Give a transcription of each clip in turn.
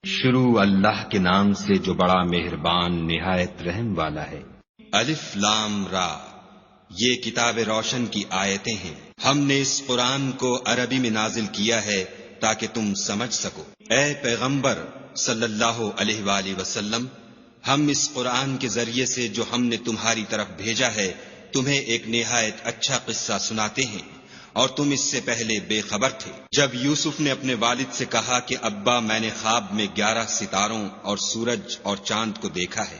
شروع اللہ کے نام سے جو بڑا مہربان نہایت رحم والا ہے۔ الف لام را، یہ کتاب روشن کی آیتیں ہیں۔ ہم نے اس قرآن کو عربی میں نازل کیا ہے تاکہ تم سمجھ سکو۔ اے پیغمبر صلی اللہ علیہ وآلہ وسلم، ہم اس قرآن کے ذریعے سے جو ہم نے تمہاری طرف بھیجا ہے تمہیں ایک نہایت اچھا قصہ سناتے ہیں، اور تم اس سے پہلے بے خبر تھے۔ جب یوسف نے اپنے والد سے کہا کہ ابا، میں نے خواب میں 11 ستاروں اور سورج اور چاند کو دیکھا ہے،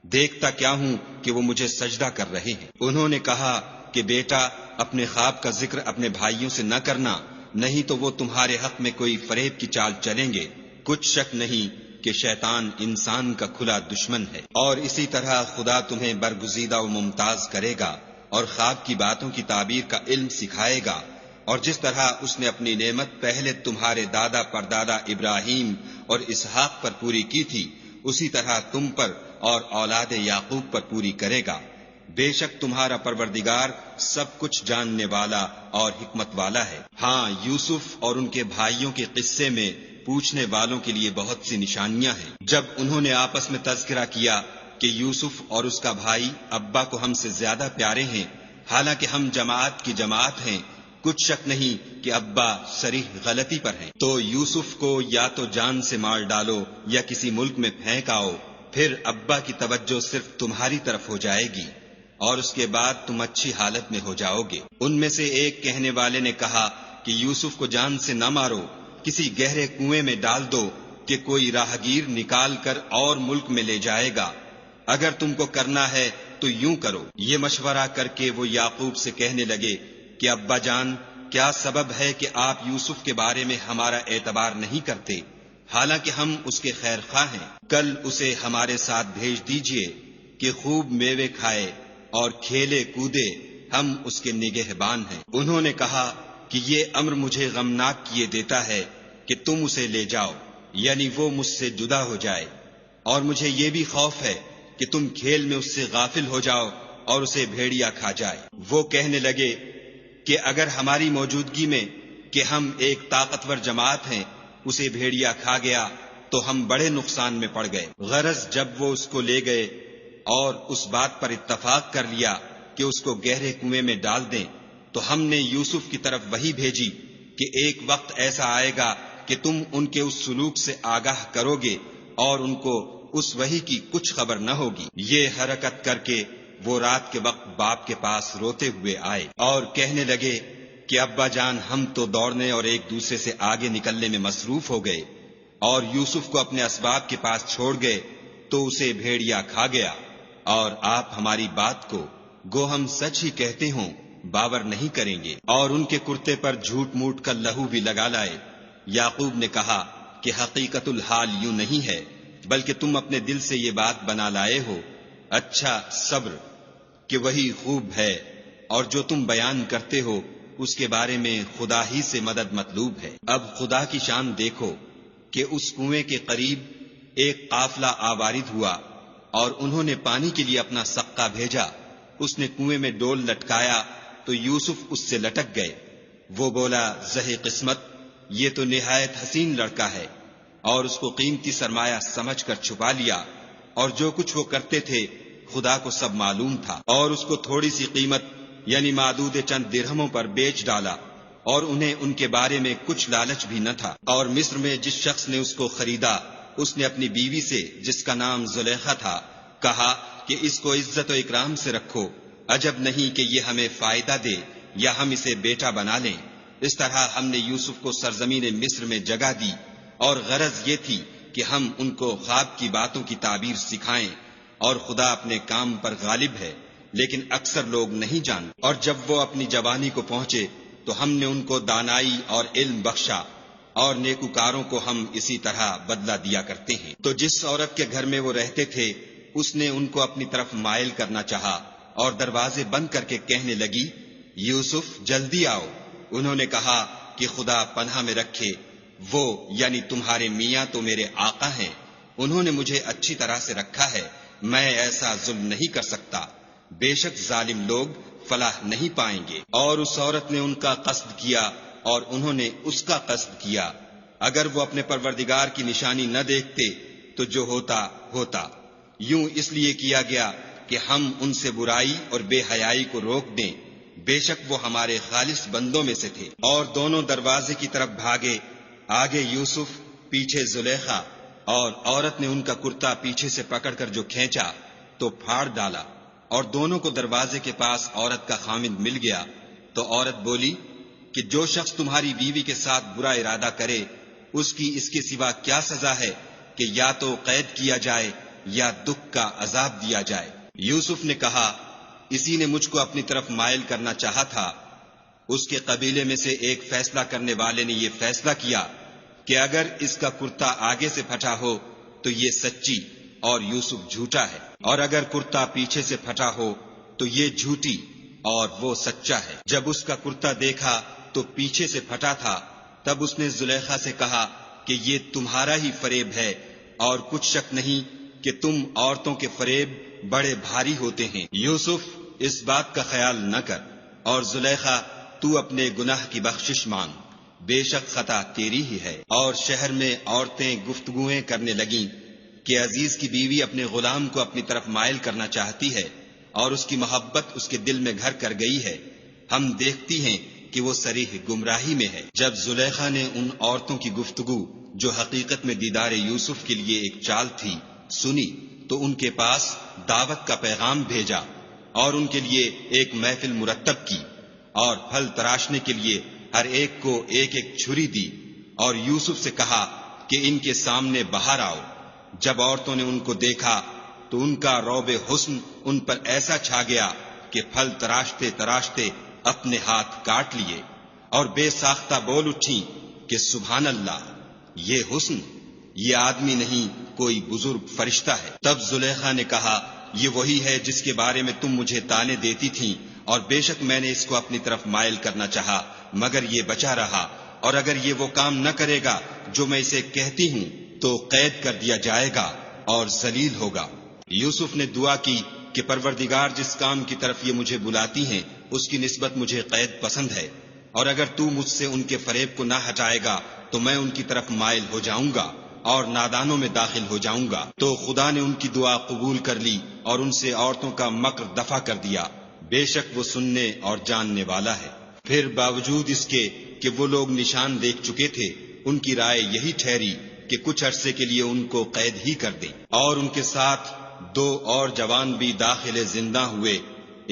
دیکھتا کیا ہوں کہ وہ مجھے سجدہ کر رہے ہیں۔ انہوں نے کہا کہ بیٹا، اپنے خواب کا ذکر اپنے بھائیوں سے نہ کرنا، نہیں تو وہ تمہارے حق میں کوئی فریب کی چال چلیں گے۔ کچھ شک نہیں کہ شیطان انسان کا کھلا دشمن ہے، اور اسی طرح خدا تمہیں برگزیدہ و ممتاز کرے گا اور خواب کی باتوں کی تعبیر کا علم سکھائے گا، اور جس طرح اس نے اپنی نعمت پہلے تمہارے دادا پردادا ابراہیم اور اسحاق پر پوری کی تھی، اسی طرح تم پر اور اولاد یعقوب پر پوری کرے گا۔ بے شک تمہارا پروردگار سب کچھ جاننے والا اور حکمت والا ہے۔ ہاں، یوسف اور ان کے بھائیوں کے قصے میں پوچھنے والوں کے لیے بہت سی نشانیاں ہیں۔ جب انہوں نے آپس میں تذکرہ کیا کہ یوسف اور اس کا بھائی ابا کو ہم سے زیادہ پیارے ہیں، حالانکہ ہم جماعت کی جماعت ہیں، کچھ شک نہیں کہ ابا صریح غلطی پر ہیں، تو یوسف کو یا تو جان سے مار ڈالو یا کسی ملک میں پھینک آؤ، پھر ابا کی توجہ صرف تمہاری طرف ہو جائے گی اور اس کے بعد تم اچھی حالت میں ہو جاؤ گے۔ ان میں سے ایک کہنے والے نے کہا کہ یوسف کو جان سے نہ مارو، کسی گہرے کنویں میں ڈال دو کہ کوئی راہگیر نکال کر اور ملک میں لے جائے گا۔ اگر تم کو کرنا ہے تو یوں کرو۔ یہ مشورہ کر کے وہ یعقوب سے کہنے لگے کہ ابا جان، کیا سبب ہے کہ آپ یوسف کے بارے میں ہمارا اعتبار نہیں کرتے، حالانکہ ہم اس کے خیر خواہ ہیں؟ کل اسے ہمارے ساتھ بھیج دیجئے کہ خوب میوے کھائے اور کھیلے کودے، ہم اس کے نگہبان ہیں۔ انہوں نے کہا کہ یہ امر مجھے غمناک کیے دیتا ہے کہ تم اسے لے جاؤ، یعنی وہ مجھ سے جدا ہو جائے، اور مجھے یہ بھی خوف ہے کہ تم کھیل میں اس سے غافل ہو جاؤ اور اسے بھیڑیا کھا جائے۔ وہ کہنے لگے کہ اگر ہماری موجودگی میں کہ ہم ایک طاقتور جماعت ہیں اسے بھیڑیا کھا گیا تو ہم بڑے نقصان میں پڑ گئے۔ غرض جب وہ اس کو لے گئے اور اس بات پر اتفاق کر لیا کہ اس کو گہرے کنویں میں ڈال دیں، تو ہم نے یوسف کی طرف وحی بھیجی کہ ایک وقت ایسا آئے گا کہ تم ان کے اس سلوک سے آگاہ کرو گے اور ان کو اس وحی کی کچھ خبر نہ ہوگی۔ یہ حرکت کر کے وہ رات کے وقت باپ کے پاس روتے ہوئے آئے اور کہنے لگے کہ ابا جان، ہم تو دوڑنے اور ایک دوسرے سے آگے نکلنے میں مصروف ہو گئے اور یوسف کو اپنے اسباب کے پاس چھوڑ گئے تو اسے بھیڑیا کھا گیا، اور آپ ہماری بات کو گو ہم سچ ہی کہتے ہوں باور نہیں کریں گے، اور ان کے کرتے پر جھوٹ موٹ کا لہو بھی لگا لائے۔ یعقوب نے کہا کہ حقیقت الحال یوں نہیں ہے، بلکہ تم اپنے دل سے یہ بات بنا لائے ہو۔ اچھا، صبر کہ وہی خوب ہے، اور جو تم بیان کرتے ہو اس کے بارے میں خدا ہی سے مدد مطلوب ہے۔ اب خدا کی شان دیکھو کہ اس کنویں کے قریب ایک قافلہ آوارد ہوا اور انہوں نے پانی کے لیے اپنا سقہ بھیجا۔ اس نے کنویں میں ڈول لٹکایا تو یوسف اس سے لٹک گئے۔ وہ بولا، زہے قسمت، یہ تو نہایت حسین لڑکا ہے، اور اس کو قیمتی سرمایہ سمجھ کر چھپا لیا، اور جو کچھ وہ کرتے تھے خدا کو سب معلوم تھا، اور اس کو تھوڑی سی قیمت یعنی معدود چند درہموں پر بیچ ڈالا، اور انہیں ان کے بارے میں کچھ لالچ بھی نہ تھا۔ اور مصر میں جس شخص نے اس کو خریدا، اس نے اپنی بیوی سے جس کا نام زلیخا تھا کہا کہ اس کو عزت و اکرام سے رکھو، عجب نہیں کہ یہ ہمیں فائدہ دے یا ہم اسے بیٹا بنا لیں۔ اس طرح ہم نے یوسف کو سرزمین مصر میں جگہ دی، اور غرض یہ تھی کہ ہم ان کو خواب کی باتوں کی تعبیر سکھائیں، اور خدا اپنے کام پر غالب ہے، لیکن اکثر لوگ نہیں جانتے۔ اور جب وہ اپنی جوانی کو پہنچے تو ہم نے ان کو دانائی اور علم بخشا، اور نیکوکاروں کو ہم اسی طرح بدلہ دیا کرتے ہیں۔ تو جس عورت کے گھر میں وہ رہتے تھے اس نے ان کو اپنی طرف مائل کرنا چاہا اور دروازے بند کر کے کہنے لگی، یوسف جلدی آؤ۔ انہوں نے کہا کہ خدا پناہ میں رکھے، وہ یعنی تمہارے میاں تو میرے آقا ہیں، انہوں نے مجھے اچھی طرح سے رکھا ہے، میں ایسا ظلم نہیں کر سکتا، بے شک ظالم لوگ فلاح نہیں پائیں گے۔ اور اس عورت نے ان کا قصد کیا اور انہوں نے اس کا قصد کیا، اگر وہ اپنے پروردگار کی نشانی نہ دیکھتے تو جو ہوتا ہوتا، یوں اس لیے کیا گیا کہ ہم ان سے برائی اور بے حیائی کو روک دیں، بے شک وہ ہمارے خالص بندوں میں سے تھے۔ اور دونوں دروازے کی طرف بھاگے، آگے یوسف، پیچھے زلیخا، اور عورت نے ان کا کرتا پیچھے سے پکڑ کر جو کھینچا تو پھاڑ ڈالا، اور دونوں کو دروازے کے پاس عورت کا خامند مل گیا۔ تو عورت بولی کہ جو شخص تمہاری بیوی کے ساتھ برا ارادہ کرے اس کی اس کے سوا کیا سزا ہے کہ یا تو قید کیا جائے یا دکھ کا عذاب دیا جائے۔ یوسف نے کہا، اسی نے مجھ کو اپنی طرف مائل کرنا چاہا تھا۔ اس کے قبیلے میں سے ایک فیصلہ کرنے والے نے یہ فیصلہ کیا کہ اگر اس کا کرتا آگے سے پھٹا ہو تو یہ سچی اور یوسف جھوٹا ہے، اور اگر کرتا پیچھے سے پھٹا ہو تو یہ جھوٹی اور وہ سچا ہے۔ جب اس کا کرتا دیکھا تو پیچھے سے پھٹا تھا، تب اس نے زلیخا سے کہا کہ یہ تمہارا ہی فریب ہے، اور کچھ شک نہیں کہ تم عورتوں کے فریب بڑے بھاری ہوتے ہیں۔ یوسف، اس بات کا خیال نہ کر، اور زلیخا تو اپنے گناہ کی بخشش مانگ، بے شک خطا تیری ہی ہے۔ اور شہر میں عورتیں گفتگویں کرنے لگیں کہ عزیز کی بیوی اپنے غلام کو اپنی طرف مائل کرنا چاہتی ہے اور اس کی محبت اس کے دل میں گھر کر گئی ہے، ہم دیکھتی ہیں کہ وہ صریح گمراہی میں ہے۔ جب زلیخا نے ان عورتوں کی گفتگو جو حقیقت میں دیدار یوسف کے لیے ایک چال تھی سنی تو ان کے پاس دعوت کا پیغام بھیجا اور ان کے لیے ایک محفل مرتب کی، اور پھل تراشنے کے لیے ہر ایک کو ایک ایک چھری دی، اور یوسف سے کہا کہ ان کے سامنے باہر آؤ۔ جب عورتوں نے ان کو دیکھا تو ان کا رعب حسن ان پر ایسا چھا گیا کہ پھل تراشتے تراشتے اپنے ہاتھ کاٹ لیے، اور بے ساختہ بول اٹھی کہ سبحان اللہ، یہ حسن، یہ آدمی نہیں کوئی بزرگ فرشتہ ہے۔ تب زلیخا نے کہا، یہ وہی ہے جس کے بارے میں تم مجھے طعنے دیتی تھیں، اور بے شک میں نے اس کو اپنی طرف مائل کرنا چاہا مگر یہ بچا رہا، اور اگر یہ وہ کام نہ کرے گا جو میں اسے کہتی ہوں تو قید کر دیا جائے گا اور ذلیل ہوگا۔ یوسف نے دعا کی کہ پروردگار، جس کام کی طرف یہ مجھے بلاتی ہیں اس کی نسبت مجھے قید پسند ہے، اور اگر تو مجھ سے ان کے فریب کو نہ ہٹائے گا تو میں ان کی طرف مائل ہو جاؤں گا اور نادانوں میں داخل ہو جاؤں گا۔ تو خدا نے ان کی دعا قبول کر لی اور ان سے عورتوں کا مکر دفع کر دیا، بے شک وہ سننے اور جاننے والا ہے۔ پھر باوجود اس کے کہ وہ لوگ نشان دیکھ چکے تھے، ان کی رائے یہی ٹھہری کہ کچھ عرصے کے لیے ان کو قید ہی کر دیں، اور ان کے ساتھ 2 اور جوان بھی داخل زندہ ہوئے۔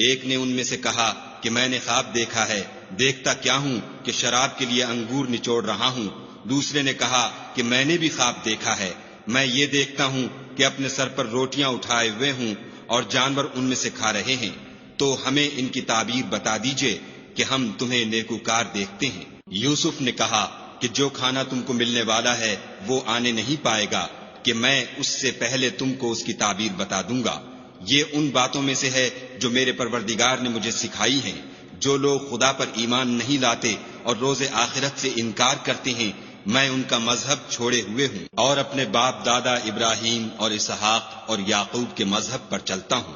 ایک نے ان میں سے کہا کہ میں نے خواب دیکھا ہے، دیکھتا کیا ہوں کہ شراب کے لیے انگور نچوڑ رہا ہوں۔ دوسرے نے کہا کہ میں نے بھی خواب دیکھا ہے، میں یہ دیکھتا ہوں کہ اپنے سر پر روٹیاں اٹھائے ہوئے ہوں اور جانور ان میں سے کھا رہے ہیں، تو ہمیں ان کی تعبیر بتا دیجئے کہ ہم تمہیں نیکوکار دیکھتے ہیں۔ یوسف نے کہا کہ جو کھانا تم کو ملنے والا ہے وہ آنے نہیں پائے گا کہ میں اس سے پہلے تم کو اس کی تعبیر بتا دوں گا۔ یہ ان باتوں میں سے ہے جو میرے پروردگار نے مجھے سکھائی ہیں۔ جو لوگ خدا پر ایمان نہیں لاتے اور روز آخرت سے انکار کرتے ہیں، میں ان کا مذہب چھوڑے ہوئے ہوں اور اپنے باپ دادا ابراہیم اور اسحاق اور یعقوب کے مذہب پر چلتا ہوں۔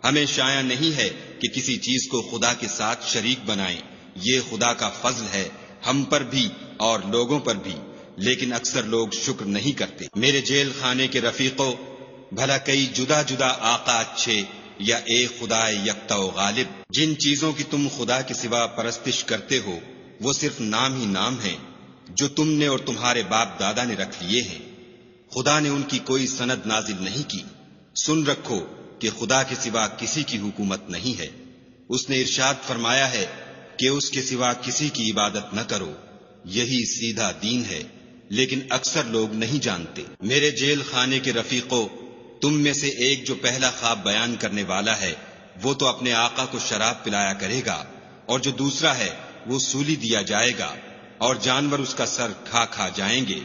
ہمیں شایع نہیں ہے کہ کسی چیز کو خدا کے ساتھ شریک بنائیں، یہ خدا کا فضل ہے ہم پر بھی اور لوگوں پر بھی، لیکن اکثر لوگ شکر نہیں کرتے۔ میرے جیل خانے کے رفیقوں، بھلا کئی جدا جدا آقا اچھے یا ایک خدا یکتا و غالب؟ جن چیزوں کی تم خدا کے سوا پرستش کرتے ہو وہ صرف نام ہی نام ہیں جو تم نے اور تمہارے باپ دادا نے رکھ لیے ہیں، خدا نے ان کی کوئی سند نازل نہیں کی۔ سن رکھو کہ خدا کے سوا کسی کی حکومت نہیں ہے، اس نے ارشاد فرمایا ہے کہ اس کے سوا کسی کی عبادت نہ کرو، یہی سیدھا دین ہے، لیکن اکثر لوگ نہیں جانتے۔ میرے جیل خانے کے رفیقوں، تم میں سے ایک جو پہلا خواب بیان کرنے والا ہے وہ تو اپنے آقا کو شراب پلایا کرے گا، اور جو دوسرا ہے وہ سولی دیا جائے گا اور جانور اس کا سر کھا کھا جائیں گے۔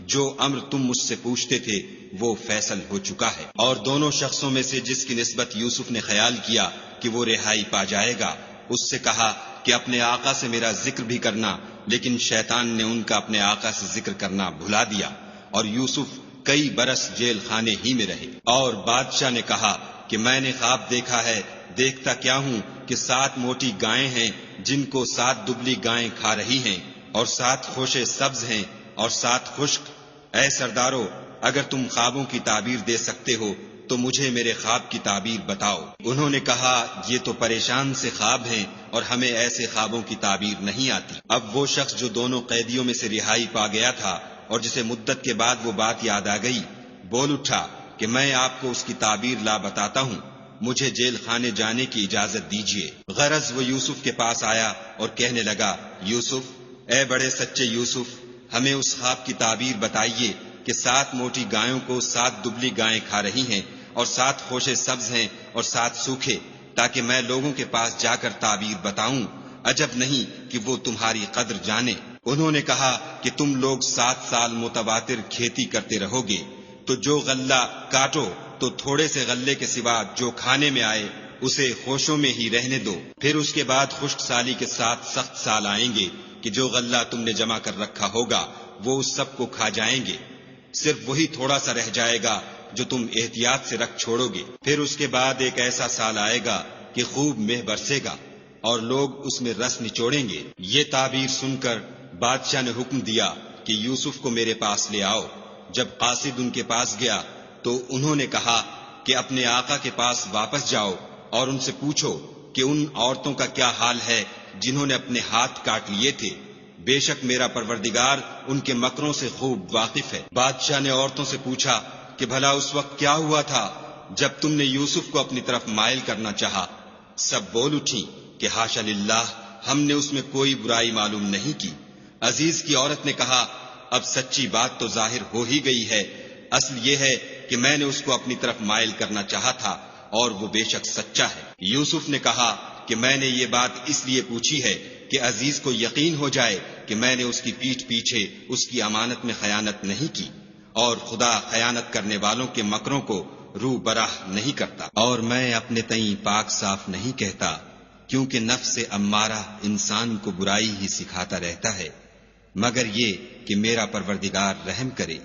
جو امر تم مجھ سے پوچھتے تھے وہ فیصل ہو چکا ہے۔ اور دونوں شخصوں میں سے جس کی نسبت یوسف نے خیال کیا کہ وہ رہائی پا جائے گا، اس سے کہا کہ اپنے آقا سے میرا ذکر بھی کرنا، لیکن شیطان نے ان کا اپنے آقا سے ذکر کرنا بھلا دیا، اور یوسف کئی برس جیل خانے ہی میں رہے۔ اور بادشاہ نے کہا کہ میں نے خواب دیکھا ہے، دیکھتا کیا ہوں کہ 7 موٹی گائیں ہیں جن کو 7 دبلی گائیں کھا رہی ہیں، اور 7 خوشے سبز ہیں اور 7 خشک۔ اے سردارو، اگر تم خوابوں کی تعبیر دے سکتے ہو تو مجھے میرے خواب کی تعبیر بتاؤ۔ انہوں نے کہا یہ تو پریشان سے خواب ہیں اور ہمیں ایسے خوابوں کی تعبیر نہیں آتی۔ اب وہ شخص جو دونوں قیدیوں میں سے رہائی پا گیا تھا اور جسے مدت کے بعد وہ بات یاد آ گئی، بول اٹھا کہ میں آپ کو اس کی تعبیر لا بتاتا ہوں، مجھے جیل خانے جانے کی اجازت دیجیے۔ غرض وہ یوسف کے پاس آیا اور کہنے لگا، یوسف، اے بڑے سچے یوسف، ہمیں اس خواب کی تعبیر بتائیے کہ 7 موٹی گایوں کو 7 دبلی گائیں کھا رہی ہیں اور 7 خوشے سبز ہیں اور 7 سوکھے، تاکہ میں لوگوں کے پاس جا کر تعبیر بتاؤں، عجب نہیں کہ وہ تمہاری قدر جانے۔ انہوں نے کہا کہ تم لوگ 7 سال متواتر کھیتی کرتے رہو گے، تو جو غلہ کاٹو تو تھوڑے سے غلے کے سوا جو کھانے میں آئے اسے خوشوں میں ہی رہنے دو، پھر اس کے بعد خشک سالی کے ساتھ سخت سال آئیں گے کہ جو غلہ تم نے جمع کر رکھا ہوگا وہ اس سب کو کھا جائیں گے، صرف وہی تھوڑا سا رہ جائے گا جو تم احتیاط سے رکھ چھوڑو گے۔ پھر اس کے بعد ایک ایسا سال آئے گا کہ خوب مہ برسے گا اور لوگ اس میں رس نچوڑیں گے۔ یہ تعبیر سن کر بادشاہ نے حکم دیا کہ یوسف کو میرے پاس لے آؤ۔ جب قاصد ان کے پاس گیا تو انہوں نے کہا کہ اپنے آقا کے پاس واپس جاؤ اور ان سے پوچھو کہ ان عورتوں کا کیا حال ہے جنہوں نے اپنے ہاتھ کاٹ لیے تھے، بے شک میرا پروردگار ان کے مکروں سے خوب واقف ہے۔ بادشاہ نے عورتوں سے پوچھا کہ بھلا اس وقت کیا ہوا تھا جب تم نے یوسف کو اپنی طرف مائل کرنا چاہا؟ سب بول اٹھی کہ حاشا للہ، ہم نے اس میں کوئی برائی معلوم نہیں کی۔ عزیز کی عورت نے کہا، اب سچی بات تو ظاہر ہو ہی گئی ہے، اصل یہ ہے کہ میں نے اس کو اپنی طرف مائل کرنا چاہا تھا اور وہ بے شک سچا ہے۔ یوسف نے کہا کہ میں نے یہ بات اس لیے پوچھی ہے کہ عزیز کو یقین ہو جائے کہ میں نے اس کی پیٹھ پیچھے اس کی امانت میں خیانت نہیں کی، اور خدا خیانت کرنے والوں کے مکروں کو رو براہ نہیں کرتا، اور میں اپنے تئیں پاک صاف نہیں کہتا، کیونکہ نفس امارہ انسان کو برائی ہی سکھاتا رہتا ہے، مگر یہ کہ میرا پروردگار رحم کرے،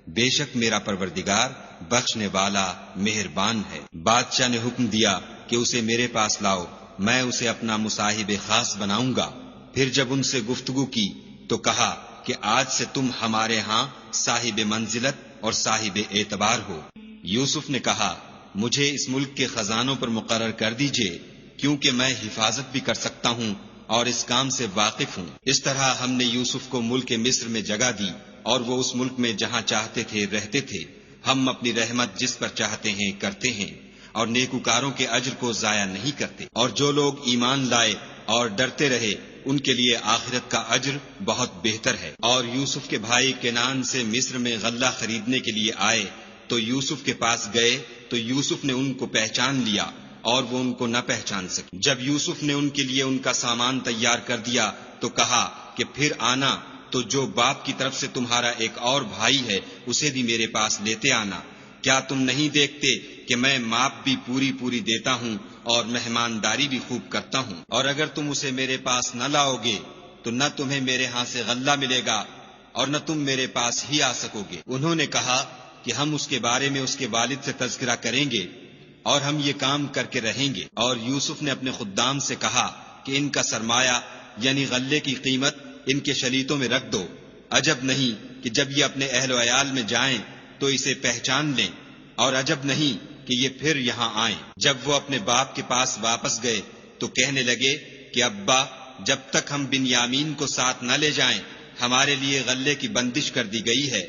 بے شک میرا پروردگار بخشنے والا مہربان ہے۔ بادشاہ نے حکم دیا کہ اسے میرے پاس لاؤ، میں اسے اپنا مصاحب خاص بناؤں گا۔ پھر جب ان سے گفتگو کی تو کہا کہ آج سے تم ہمارے ہاں صاحب منزلت اور صاحب اعتبار ہو۔ یوسف نے کہا، مجھے اس ملک کے خزانوں پر مقرر کر دیجئے، کیونکہ میں حفاظت بھی کر سکتا ہوں اور اس کام سے واقف ہوں۔ اس طرح ہم نے یوسف کو ملک مصر میں جگہ دی اور وہ اس ملک میں جہاں چاہتے تھے رہتے تھے۔ ہم اپنی رحمت جس پر چاہتے ہیں کرتے ہیں اور نیکوکاروں کے اجر کو ضائع نہیں کرتے، اور جو لوگ ایمان لائے اور ڈرتے رہے ان کے لیے آخرت کا اجر بہت بہتر ہے۔ اور یوسف کے بھائی کنعان سے مصر میں غلہ خریدنے کے لیے آئے تو یوسف کے پاس گئے تو یوسف نے ان کو پہچان لیا اور وہ ان کو نہ پہچان سکے۔ جب یوسف نے ان کے لیے ان کا سامان تیار کر دیا تو کہا کہ پھر آنا تو جو باپ کی طرف سے تمہارا ایک اور بھائی ہے اسے بھی میرے پاس لیتے آنا۔ کیا تم نہیں دیکھتے کہ میں ماپ بھی پوری دیتا ہوں اور مہمانداری بھی خوب کرتا ہوں؟ اور اگر تم اسے میرے پاس نہ لاؤ گے تو نہ تمہیں میرے ہاں سے غلہ ملے گا اور نہ تم میرے پاس ہی آ سکو گے۔ انہوں نے کہا کہ ہم اس کے بارے میں اس کے والد سے تذکرہ کریں گے اور ہم یہ کام کر کے رہیں گے۔ اور یوسف نے اپنے خدام سے کہا کہ ان کا سرمایہ یعنی غلے کی قیمت ان کے شلیتوں میں رکھ دو، عجب نہیں کہ جب یہ اپنے اہل و عیال میں جائیں تو اسے پہچان لیں، اور عجب نہیں کہ یہ پھر یہاں آئیں۔ جب وہ اپنے باپ کے پاس واپس گئے تو کہنے لگے کہ ابا، جب تک ہم بنیامین کو ساتھ نہ لے جائیں ہمارے لیے غلے کی بندش کر دی گئی ہے،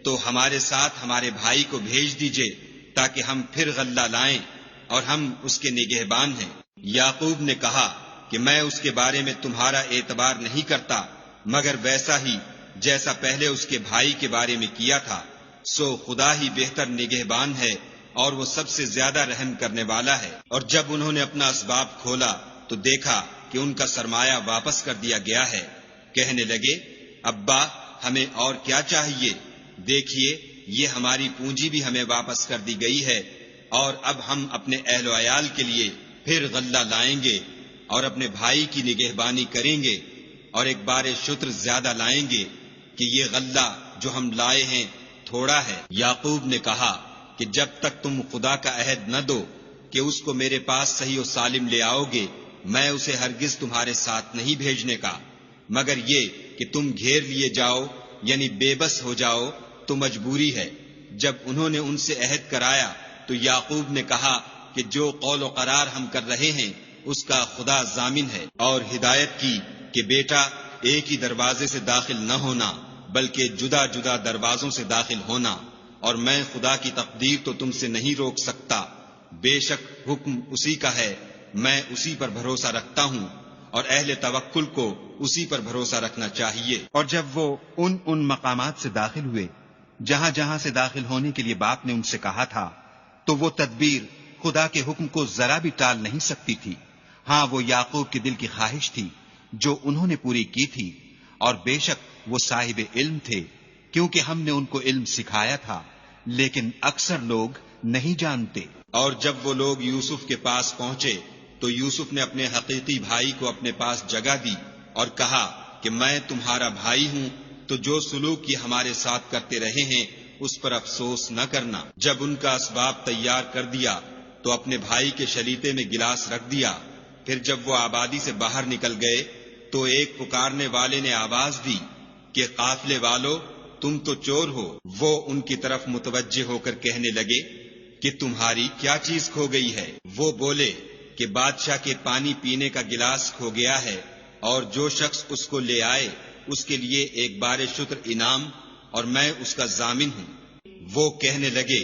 تو ہمارے ساتھ ہمارے بھائی کو بھیج دیجئے تاکہ ہم پھر غلہ لائیں، اور ہم اس کے نگہبان ہیں۔ یعقوب نے کہا کہ میں اس کے بارے میں تمہارا اعتبار نہیں کرتا مگر ویسا ہی جیسا پہلے اس کے بھائی کے بارے میں کیا تھا، سو خدا ہی بہتر نگہبان ہے اور وہ سب سے زیادہ رحم کرنے والا ہے۔ اور جب انہوں نے اپنا اسباب کھولا تو دیکھا کہ ان کا سرمایہ واپس کر دیا گیا ہے۔ کہنے لگے، ابا ہمیں اور کیا چاہیے؟ دیکھیے یہ ہماری پونجی بھی ہمیں واپس کر دی گئی ہے، اور اب ہم اپنے اہل و عیال کے لیے پھر غلہ لائیں گے اور اپنے بھائی کی نگہبانی کریں گے، اور ایک بار شتر زیادہ لائیں گے کہ یہ غلہ جو ہم لائے ہیں تھوڑا ہے۔ یعقوب نے کہا کہ جب تک تم خدا کا عہد نہ دو کہ اس کو میرے پاس صحیح و سالم لے آؤ گے، میں اسے ہرگز تمہارے ساتھ نہیں بھیجنے کا، مگر یہ کہ تم گھیر لیے جاؤ یعنی بے بس ہو جاؤ تو مجبوری ہے۔ جب انہوں نے ان سے عہد کرایا تو یعقوب نے کہا کہ جو قول و قرار ہم کر رہے ہیں اس کا خدا ضامن ہے، اور ہدایت کی کہ بیٹا ایک ہی دروازے سے داخل نہ ہونا بلکہ جدا جدا دروازوں سے داخل ہونا، اور میں خدا کی تقدیر تو تم سے نہیں روک سکتا، بے شک حکم اسی کا ہے، میں اسی پر بھروسہ رکھتا ہوں، اور اہل توکل کو اسی پر بھروسہ رکھنا چاہیے۔ اور جب وہ ان مقامات سے داخل ہوئے جہاں سے داخل ہونے کے لیے باپ نے ان سے کہا تھا، تو وہ تدبیر خدا کے حکم کو ذرا بھی ٹال نہیں سکتی تھی۔ ہاں، وہ یعقوب کے دل کی خواہش تھی جو انہوں نے پوری کی تھی، اور بے شک وہ صاحب علم تھے، کیونکہ ہم نے ان کو علم سکھایا تھا، لیکن اکثر لوگ نہیں جانتے۔ اور جب وہ لوگ یوسف کے پاس پہنچے تو یوسف نے اپنے حقیقی بھائی کو اپنے پاس جگہ دی اور کہا کہ میں تمہارا بھائی ہوں، تو جو سلوک یہ ہمارے ساتھ کرتے رہے ہیں اس پر افسوس نہ کرنا۔ جب ان کا اسباب تیار کر دیا تو اپنے بھائی کے شلیتے میں گلاس رکھ دیا۔ پھر جب وہ آبادی سے باہر نکل گئے تو ایک پکارنے والے نے آواز دی کہ قافلے والو، تم تو چور ہو۔ وہ ان کی طرف متوجہ ہو کر کہنے لگے کہ تمہاری کیا چیز کھو گئی ہے؟ وہ بولے کہ بادشاہ کے پانی پینے کا گلاس کھو گیا ہے، اور جو شخص اس کو لے آئے اس کے لیے ایک بار شکر انعام، اور میں اس کا ضامن ہوں۔ وہ کہنے لگے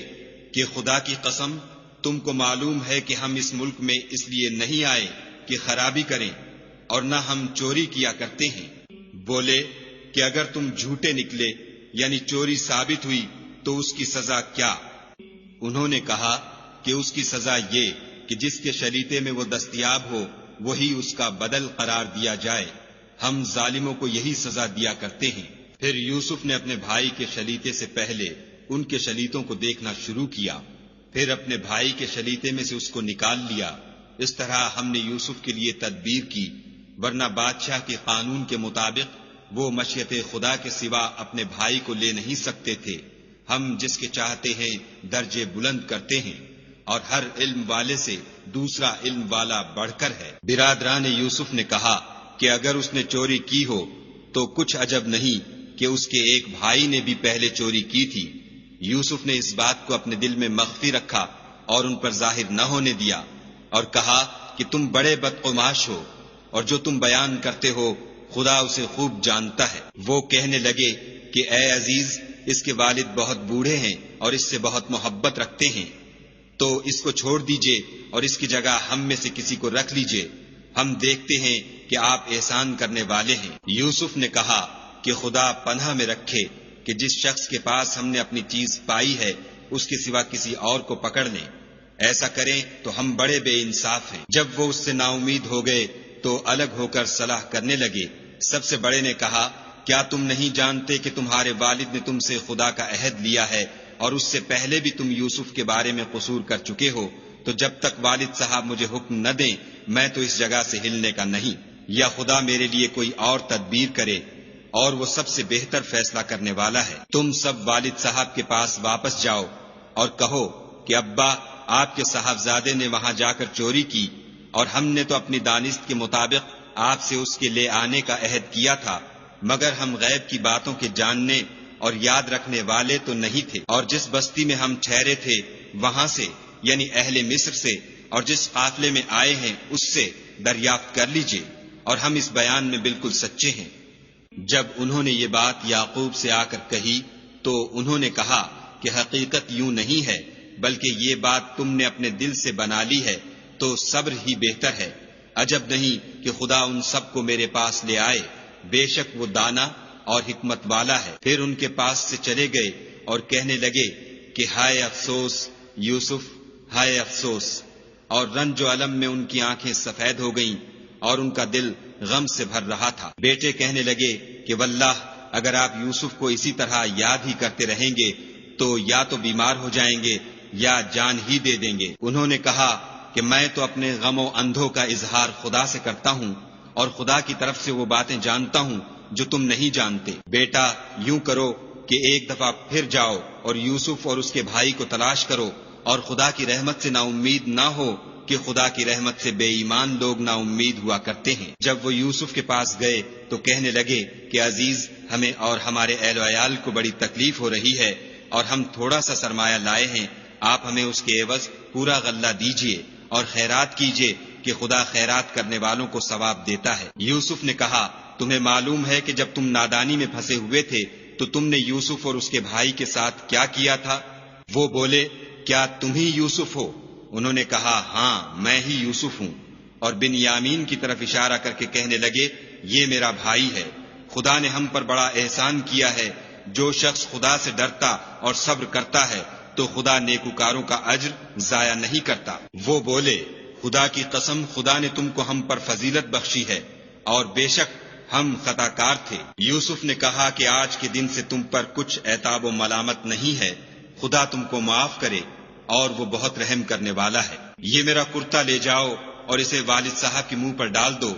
کہ خدا کی قسم، تم کو معلوم ہے کہ ہم اس ملک میں اس لیے نہیں آئے کہ خرابی کریں، اور نہ ہم چوری کیا کرتے ہیں۔ بولے کہ اگر تم جھوٹے نکلے یعنی چوری ثابت ہوئی تو اس کی سزا کیا؟ انہوں نے کہا کہ اس کی سزا یہ کہ جس کے شلیتے میں وہ دستیاب ہو وہی اس کا بدل قرار دیا جائے، ہم ظالموں کو یہی سزا دیا کرتے ہیں۔ پھر یوسف نے اپنے بھائی کے شلیتے سے پہلے ان کے شلیتوں کو دیکھنا شروع کیا، پھر اپنے بھائی کے شلیتے میں سے اس کو نکال لیا۔ اس طرح ہم نے یوسف کے لیے تدبیر کی، ورنہ بادشاہ کے قانون کے مطابق وہ مشیت خدا کے سوا اپنے بھائی کو لے نہیں سکتے تھے۔ ہم جس کے چاہتے ہیں درجے بلند کرتے ہیں، اور ہر علم والے سے دوسرا علم والا بڑھ کر ہے۔ برادران یوسف نے کہا کہ اگر اس نے چوری کی ہو تو کچھ عجب نہیں کہ اس کے ایک بھائی نے بھی پہلے چوری کی تھی۔ یوسف نے اس بات کو اپنے دل میں مخفی رکھا اور ان پر ظاہر نہ ہونے دیا، اور کہا کہ تم بڑے بدقماش ہو، اور جو تم بیان کرتے ہو خدا اسے خوب جانتا ہے۔ وہ کہنے لگے کہ اے عزیز، اس کے والد بہت بوڑھے ہیں اور اس سے بہت محبت رکھتے ہیں، تو اس کو چھوڑ دیجئے اور اس کی جگہ ہم میں سے کسی کو رکھ لیجئے، ہم دیکھتے ہیں کہ آپ احسان کرنے والے ہیں۔ یوسف نے کہا کہ خدا پناہ میں رکھے کہ جس شخص کے پاس ہم نے اپنی چیز پائی ہے اس کے سوا کسی اور کو پکڑ لیں، ایسا کریں تو ہم بڑے بے انصاف ہیں۔ جب وہ اس سے نا امید ہو گئے تو الگ ہو کر صلاح کرنے لگے۔ سب سے بڑے نے کہا کیا تم نہیں جانتے کہ تمہارے والد نے تم سے خدا کا عہد لیا ہے، اور اس سے پہلے بھی تم یوسف کے بارے میں قصور کر چکے ہو، تو جب تک والد صاحب مجھے حکم نہ دیں میں تو اس جگہ سے ہلنے کا نہیں، یا خدا میرے لیے کوئی اور تدبیر کرے، اور وہ سب سے بہتر فیصلہ کرنے والا ہے۔ تم سب والد صاحب کے پاس واپس جاؤ اور کہو کہ ابا، آپ کے صاحبزادے نے وہاں جا کر چوری کی، اور ہم نے تو اپنی دانست کے مطابق آپ سے اس کے لے آنے کا عہد کیا تھا، مگر ہم غیب کی باتوں کے جاننے اور یاد رکھنے والے تو نہیں تھے، اور جس بستی میں ہم ٹھہرے تھے وہاں سے یعنی اہل مصر سے، اور جس قافلے میں آئے ہیں اس سے دریافت کر لیجئے، اور ہم اس بیان میں بالکل سچے ہیں۔ جب انہوں نے یہ بات یعقوب سے آ کر کہی تو انہوں نے کہا کہ حقیقت یوں نہیں ہے، بلکہ یہ بات تم نے اپنے دل سے بنا لی ہے، تو صبر ہی بہتر ہے۔ عجب نہیں کہ خدا ان سب کو میرے پاس لے آئے، بے شک وہ دانا اور حکمت والا ہے۔ پھر ان کے پاس سے چلے گئے اور کہنے لگے کہ ہائے افسوس یوسف، ہائے افسوس، اور رنج و الم میں ان کی آنکھیں سفید ہو گئیں اور ان کا دل غم سے بھر رہا تھا۔ بیٹے کہنے لگے کہ واللہ اگر آپ یوسف کو اسی طرح یاد ہی کرتے رہیں گے تو یا تو بیمار ہو جائیں گے یا جان ہی دے دیں گے۔ انہوں نے کہا کہ میں تو اپنے غم و اندھوں کا اظہار خدا سے کرتا ہوں، اور خدا کی طرف سے وہ باتیں جانتا ہوں جو تم نہیں جانتے۔ بیٹا یوں کرو کہ ایک دفعہ پھر جاؤ اور یوسف اور اس کے بھائی کو تلاش کرو، اور خدا کی رحمت سے نا امید نہ ہو کہ خدا کی رحمت سے بے ایمان لوگ نا امید ہوا کرتے ہیں۔ جب وہ یوسف کے پاس گئے تو کہنے لگے کہ عزیز، ہمیں اور ہمارے اہل و عیال کو بڑی تکلیف ہو رہی ہے اور ہم تھوڑا سا سرمایہ لائے ہیں، آپ ہمیں اس کے عوض پورا غلہ دیجیے اور خیرات کیجیے کہ خدا خیرات کرنے والوں کو ثواب دیتا ہے۔ یوسف نے کہا، تمہیں معلوم ہے کہ جب تم نادانی میں پھنسے ہوئے تھے تو تم نے یوسف اور اس کے بھائی کے ساتھ کیا کیا تھا؟ وہ بولے، کیا تم ہی یوسف ہو؟ انہوں نے کہا، ہاں میں ہی یوسف ہوں، اور بنیامین کی طرف اشارہ کر کے کہنے لگے، یہ میرا بھائی ہے، خدا نے ہم پر بڑا احسان کیا ہے، جو شخص خدا سے ڈرتا اور صبر کرتا ہے تو خدا نیکوکاروں کا اجر ضائع نہیں کرتا۔ وہ بولے، خدا کی قسم، خدا نے تم کو ہم پر فضیلت بخشی ہے اور بے شک ہم خطا کار تھے۔ یوسف نے کہا کہ آج کے دن سے تم پر کچھ عتاب و ملامت نہیں ہے، خدا تم کو معاف کرے اور وہ بہت رحم کرنے والا ہے۔ یہ میرا کرتا لے جاؤ اور اسے والد صاحب کے منہ پر ڈال دو،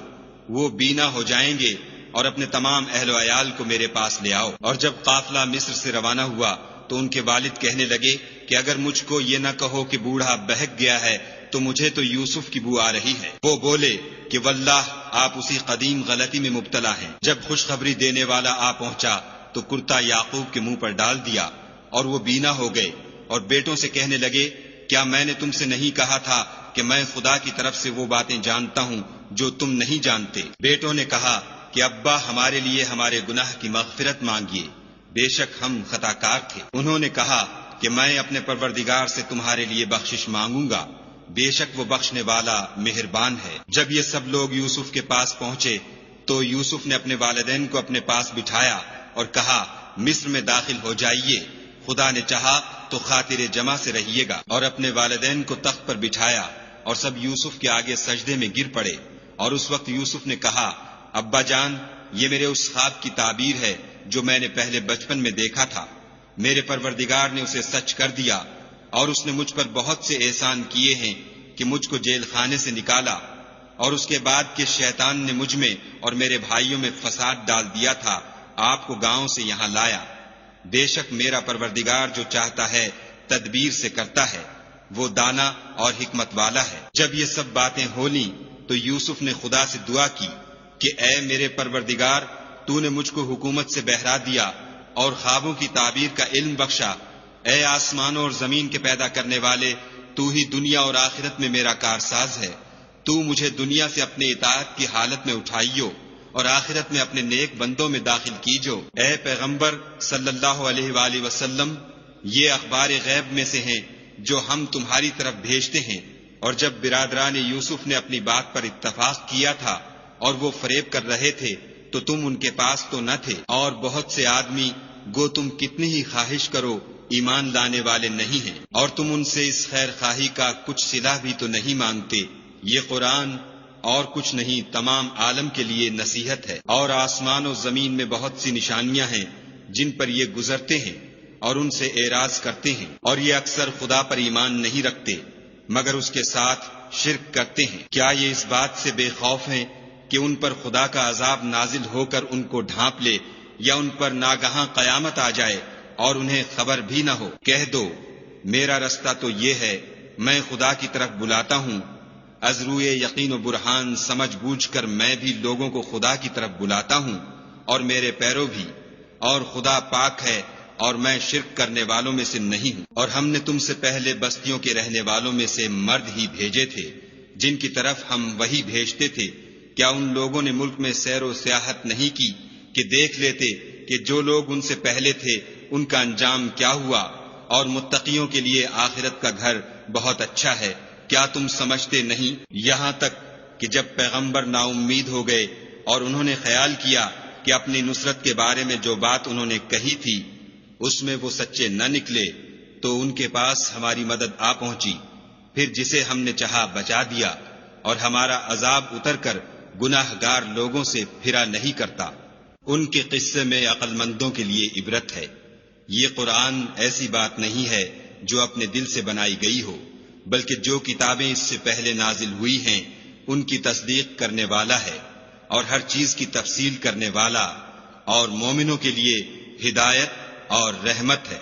وہ بینا ہو جائیں گے، اور اپنے تمام اہل و عیال کو میرے پاس لے آؤ۔ اور جب قافلہ مصر سے روانہ ہوا تو ان کے والد کہنے لگے کہ اگر مجھ کو یہ نہ کہو کہ بوڑھا بہک گیا ہے تو مجھے تو یوسف کی بو آ رہی ہے۔ وہ بولے کہ واللہ آپ اسی قدیم غلطی میں مبتلا ہیں۔ جب خوشخبری دینے والا آ پہنچا تو کرتا یعقوب کے منہ پر ڈال دیا اور وہ بینا ہو گئے، اور بیٹوں سے کہنے لگے، کیا میں نے تم سے نہیں کہا تھا کہ میں خدا کی طرف سے وہ باتیں جانتا ہوں جو تم نہیں جانتے؟ بیٹوں نے کہا کہ ابا ہمارے لیے ہمارے گناہ کی مغفرت مانگیے، بے شک ہم خطا کار تھے۔ انہوں نے کہا کہ میں اپنے پروردگار سے تمہارے لیے بخشش مانگوں گا، بے شک وہ بخشنے والا مہربان ہے۔ جب یہ سب لوگ یوسف کے پاس پہنچے تو یوسف نے اپنے والدین کو اپنے پاس بٹھایا اور کہا، مصر میں داخل ہو جائیے، خدا نے چاہا تو خاطر جمع سے رہیے گا۔ اور اپنے والدین کو تخت پر بٹھایا اور سب یوسف کے آگے سجدے میں گر پڑے، اور اس وقت یوسف نے کہا، ابا جان، یہ میرے اس خواب کی تعبیر ہے جو میں نے پہلے بچپن میں دیکھا تھا، میرے پروردگار نے اسے سچ کر دیا، اور اس نے مجھ پر بہت سے احسان کیے ہیں کہ مجھ کو جیل خانے سے نکالا، اور اس کے بعد کہ شیطان نے مجھ میں اور میرے بھائیوں میں فساد ڈال دیا تھا، آپ کو گاؤں سے یہاں لایا۔ بے شک میرا پروردگار جو چاہتا ہے تدبیر سے کرتا ہے، وہ دانا اور حکمت والا ہے۔ جب یہ سب باتیں ہو لیں تو یوسف نے خدا سے دعا کی کہ اے میرے پروردگار، تو نے مجھ کو حکومت سے بہرا دیا اور خوابوں کی تعبیر کا علم بخشا، اے آسمانوں اور زمین کے پیدا کرنے والے، تو ہی دنیا اور آخرت میں میرا کارساز ہے، تو مجھے دنیا سے اپنے اطاعت کی حالت میں اٹھائیو اور آخرت میں اپنے نیک بندوں میں داخل کیجو۔ اے پیغمبر صلی اللہ علیہ وآلہ وسلم، یہ اخبار غیب میں سے ہیں جو ہم تمہاری طرف بھیجتے ہیں۔ اور جب برادران یوسف نے اپنی بات پر اتفاق کیا تھا اور وہ فریب کر رہے تھے تو تم ان کے پاس تو نہ تھے، اور بہت سے آدمی گو تم کتنی ہی خواہش کرو ایمان لانے والے نہیں ہیں، اور تم ان سے اس خیر خواہی کا کچھ صلہ بھی تو نہیں مانگتے۔ یہ قرآن اور کچھ نہیں، تمام عالم کے لیے نصیحت ہے، اور آسمان و زمین میں بہت سی نشانیاں ہیں جن پر یہ گزرتے ہیں اور ان سے اعراض کرتے ہیں، اور یہ اکثر خدا پر ایمان نہیں رکھتے مگر اس کے ساتھ شرک کرتے ہیں۔ کیا یہ اس بات سے بے خوف ہیں کہ ان پر خدا کا عذاب نازل ہو کر ان کو ڈھانپ لے، یا ان پر ناگہاں قیامت آ جائے اور انہیں خبر بھی نہ ہو؟ کہہ دو، میرا رستہ تو یہ ہے، میں خدا کی طرف بلاتا ہوں، از روئے یقین و برہان سمجھ بوجھ کر میں بھی لوگوں کو خدا کی طرف بلاتا ہوں، اور میرے پیرو بھی، اور خدا پاک ہے اور میں شرک کرنے والوں میں سے نہیں ہوں۔ اور ہم نے تم سے پہلے بستیوں کے رہنے والوں میں سے مرد ہی بھیجے تھے جن کی طرف ہم وہی بھیجتے تھے، کیا ان لوگوں نے ملک میں سیر و سیاحت نہیں کی کہ دیکھ لیتے کہ جو لوگ ان سے پہلے تھے ان کا انجام کیا ہوا، اور متقیوں کے لیے آخرت کا گھر بہت اچھا ہے، کیا تم سمجھتے نہیں؟ یہاں تک کہ جب پیغمبر نا امید ہو گئے اور انہوں نے خیال کیا کہ اپنی نصرت کے بارے میں جو بات انہوں نے کہی تھی اس میں وہ سچے نہ نکلے، تو ان کے پاس ہماری مدد آ پہنچی، پھر جسے ہم نے چاہا بچا دیا، اور ہمارا عذاب اتر کر گناہ گار لوگوں سے پھرا نہیں کرتا۔ ان کے قصے میں عقل مندوں کے لیے عبرت ہے۔ یہ قرآن ایسی بات نہیں ہے جو اپنے دل سے بنائی گئی ہو، بلکہ جو کتابیں اس سے پہلے نازل ہوئی ہیں ان کی تصدیق کرنے والا ہے، اور ہر چیز کی تفصیل کرنے والا، اور مومنوں کے لیے ہدایت اور رحمت ہے۔